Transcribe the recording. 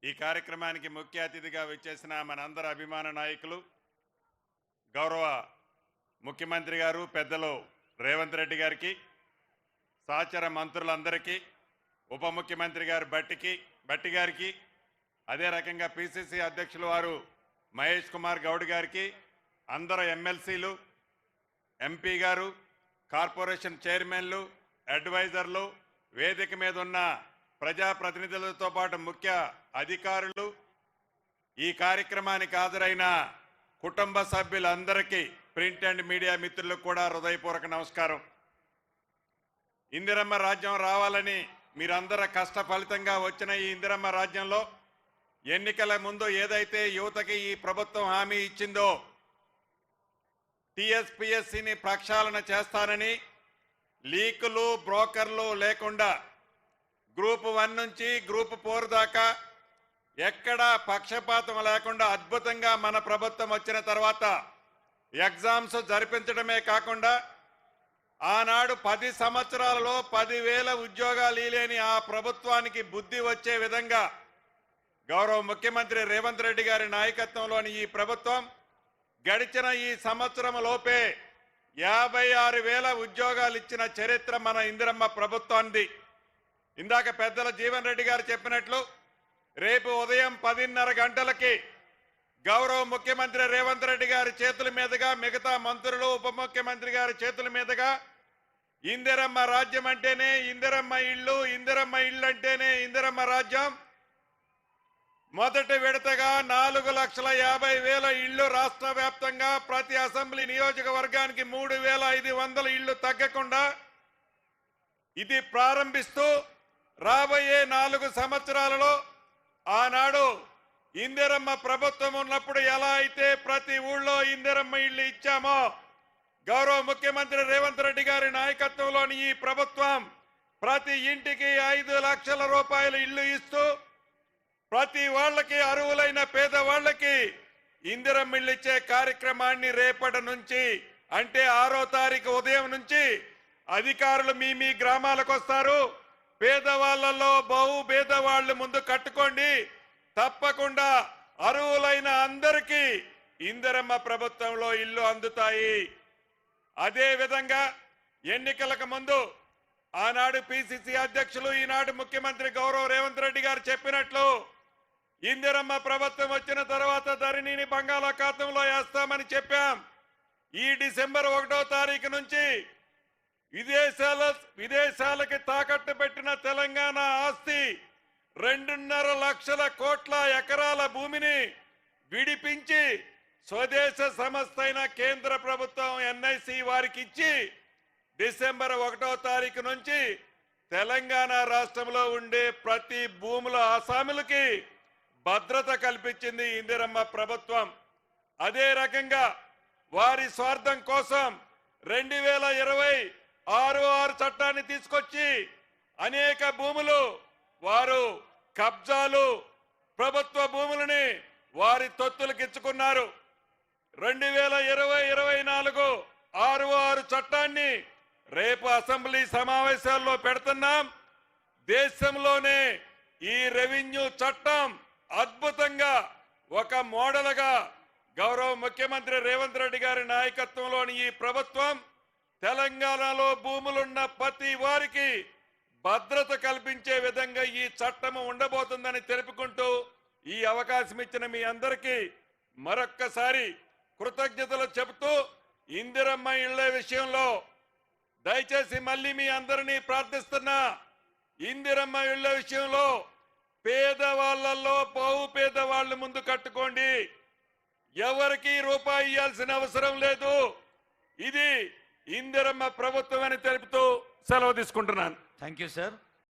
ఈ కార్యక్రమానికి ముఖ్య అతిథిగా విచ్చేసిన మనందరి అభిమాన నాయకులు గౌరవ ముఖ్యమంత్రి గారు పెద్దలు రేవంత్ రెడ్డి గారికి, సహచర మంత్రులందరికీ, ఉప ముఖ్యమంత్రి గారు బట్టి గారికి, అదే రకంగా పిసిసి అధ్యక్షులు వారు మహేష్ కుమార్ గౌడ్ గారికి, అందరు ఎమ్మెల్సీలు, ఎంపీ గారు, కార్పొరేషన్ చైర్మన్లు, అడ్వైజర్లు, వేదిక మీద ఉన్న ప్రజాప్రతినిధులతో పాటు ముఖ్య అధికారులు, ఈ కార్యక్రమానికి హాజరైన కుటుంబ సభ్యులందరికీ, ప్రింట్ అండ్ మీడియా మిత్రులకు కూడా హృదయపూర్వక నమస్కారం. ఇందిరమ్మ రాజ్యం రావాలని మీరందరూ కష్ట ఫలితంగా వచ్చిన ఈ ఇందిరమ్మ రాజ్యంలో ఎన్నికల ముందు ఏదైతే యువతకి ఈ ప్రభుత్వం హామీ ఇచ్చిందో టీఎస్పీఎస్సీని ప్రక్షాళన చేస్తానని, లీకులు బ్రోకర్లు లేకుండా గ్రూప్ 1 నుంచి గ్రూప్ 4 దాకా ఎక్కడా పక్షపాతం లేకుండా అద్భుతంగా మన ప్రభుత్వం వచ్చిన తర్వాత ఎగ్జామ్స్ జరిపించడమే కాకుండా ఆనాడు 10 సంవత్సరాలలో 10,000 ఉద్యోగాలు లేని ఆ ప్రభుత్వానికి బుద్ధి వచ్చే విధంగా గౌరవ ముఖ్యమంత్రి రేవంత్ రెడ్డి గారి నాయకత్వంలోని ఈ ప్రభుత్వం గడిచిన ఈ సంవత్సరం లోపే 56,000 ఉద్యోగాలు ఇచ్చిన చరిత్ర మన ఇందిరమ్మ ప్రభుత్వానికి. ఇందాక పెద్దల జీవన్ రెడ్డి గారు చెప్పినట్లు రేపు ఉదయం 10:30 గంటలకి గౌరవ ముఖ్యమంత్రి రేవంత్ రెడ్డి గారి చేతుల మీదుగా, మిగతా మంత్రులు ఉప ముఖ్యమంత్రి గారి చేతుల మీదుగా ఇందిరమ్మ రాజ్యం అంటేనే ఇందిరమ్మ ఇళ్ళు, ఇందిరమ్మ ఇళ్ళు అంటేనే ఇందిరమ్మ రాజ్యం, మొదటి విడతగా 4,50,000 ఇళ్లు రాష్ట్ర వ్యాప్తంగా ప్రతి అసెంబ్లీ నియోజకవర్గానికి 3,500 ఇళ్లు తగ్గకుండా ఇది ప్రారంభిస్తూ రాబోయే 4 సంవత్సరాలలో ఆనాడు ఇందిరమ్మ ప్రభుత్వం ఉన్నప్పుడు ఎలా అయితే ప్రతి ఊళ్ళో ఇందిరమ్మ ఇళ్లు ఇచ్చామో గౌరవ ముఖ్యమంత్రి రేవంత్ రెడ్డి గారి నాయకత్వంలోని ఈ ప్రభుత్వం ప్రతి ఇంటికి 5 లక్షల రూపాయల ఇళ్లు ఇస్తూ ప్రతి వాళ్ళకి, అర్హులైన పేదవాళ్ళకి ఇందిరమ్మ ఇళ్లు ఇచ్చే కార్యక్రమాన్ని రేపటి నుంచి అంటే 6వ తారీఖు ఉదయం నుంచి అధికారులు మీ గ్రామాలకు వస్తారు. పేదవాళ్లలో బహు పేదవాళ్లు ముందు కట్టుకోండి, తప్పకుండా అర్హులైన అందరికీ ఇందిరమ్మ ప్రభుత్వంలో ఇల్లు అందుతాయి. అదే విధంగా ఎన్నికలకు ముందు ఆనాడు పిసిసి అధ్యక్షులు, ఈనాడు ముఖ్యమంత్రి గౌరవ రేవంత్ రెడ్డి గారు చెప్పినట్లు ఇందిరమ్మ ప్రభుత్వం వచ్చిన తర్వాత ధరణిని బంగాళాఖాతంలో వేస్తామని చెప్పాం. ఈ డిసెంబర్ 1వ తారీఖు నుంచి విదేశాలకి తాకట్టు పెట్టిన తెలంగాణ ఆస్తి 2.5 లక్షల కోట్ల ఎకరాల భూమిని విడిపించి స్వదేశ సంస్థ అయిన కేంద్ర ప్రభుత్వం ఎన్ఐసి వారికి ఇచ్చి డిసెంబర్ 1వ తారీఖు నుంచి తెలంగాణ రాష్ట్రంలో ఉండే ప్రతి భూముల ఆసాములకి భద్రత కల్పించింది ఇందిరమ్మ ప్రభుత్వం. అదే రకంగా వారి స్వార్థం కోసం 2026 చట్టాన్ని తీసుకొచ్చి అనేక భూములు వారు కబ్జాలు, ప్రభుత్వ భూములని వారి తొత్తులకిచ్చుకున్నారు. 2020-24 6 చట్టాన్ని రేపు అసెంబ్లీ సమావేశాల్లో పెడుతున్నాం. దేశంలోనే ఈ రెవెన్యూ చట్టం అద్భుతంగా ఒక మోడల్గా గౌరవ ముఖ్యమంత్రి రేవంత్ రెడ్డి గారి నాయకత్వంలోని ఈ ప్రభుత్వం తెలంగాణలో భూములున్న ప్రతి వారికి భద్రత కల్పించే విధంగా ఈ చట్టం ఉండబోతుందని తెలుపుకుంటూ ఈ అవకాశం ఇచ్చిన మీ అందరికీ మరొక్కసారి కృతజ్ఞతలు చెబుతూ, ఇందిరమ్మ ఇళ్ల విషయంలో దయచేసి మళ్ళీ మీ అందరినీ ప్రార్థిస్తున్నా, ఇందిరమ్మ ఇళ్ల విషయంలో పేదవాళ్లలో బహు పేదవాళ్లు ముందు కట్టుకోండి. ఎవరికి రూపాయి ఇవ్వాల్సిన అవసరం లేదు. ఇది ఇందిరమ్మ ప్రభుత్వం అని తెలుపుతూ సెలవు తీసుకుంటున్నాను. Thank you sir.